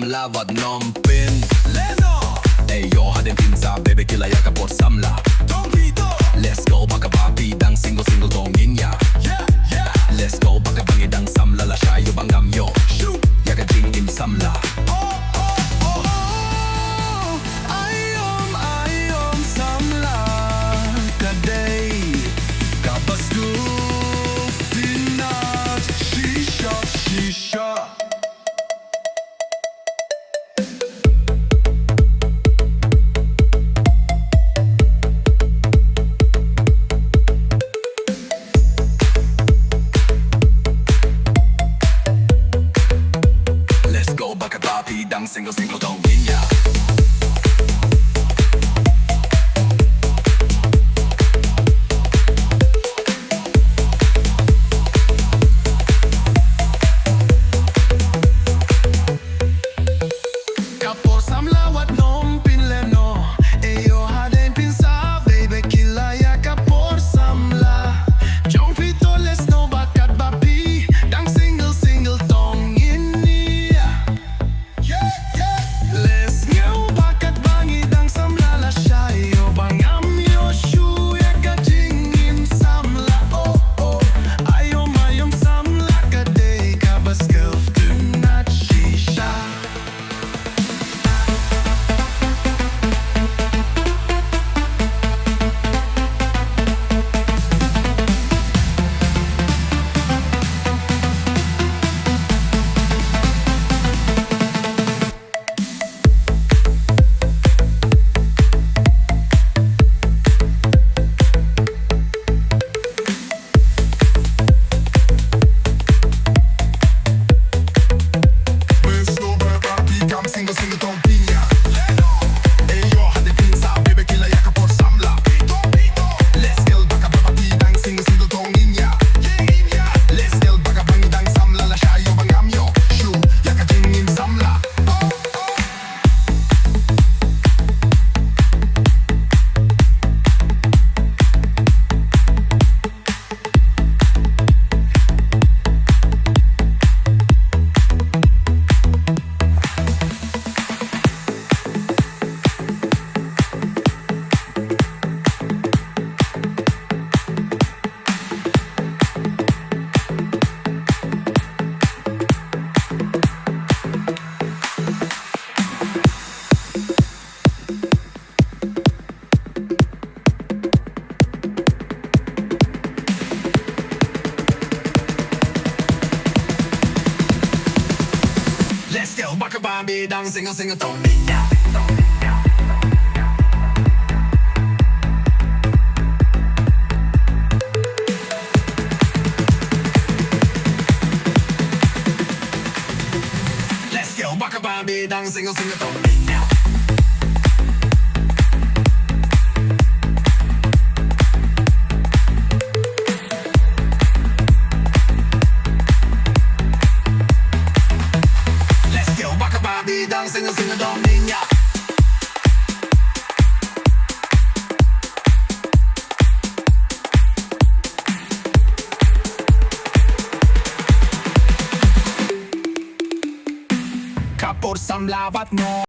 samla vad någon pin. Ey jag hade en pinsa, baby killar jag kan på samla. Let's go baka papi dang single dong ninja. Let's go baka bangi dang samla la shayo bangam yo. Jag kan ding in samla. Ayom samla kadai kabasku tynnat shisha. Dang single dong ninja. Kapor samla wat nom pin leno. Eyo hade en pinsa, baby killa ya kapor samla. Jong pito les no bakat bapi. Dang single dong ninja. Let's go bakat bangi dang samla la shayo bangam yo shu ya kajing in samla ayom samla kadai kabaskelf tynnat shisha. Single dong ninja. Ey yo hade pinsa, baby killar jag kan på samla. Let's go baka papi dang single dong ninja. Let's go baka bangi dang samla la shayo bangam yo. Shu jag kan ding in samla. Let's go baka papi dang single dong ninja. Let's go baka papi dang single dong ninja. Dang single dong ninja. Kapor samla wat no.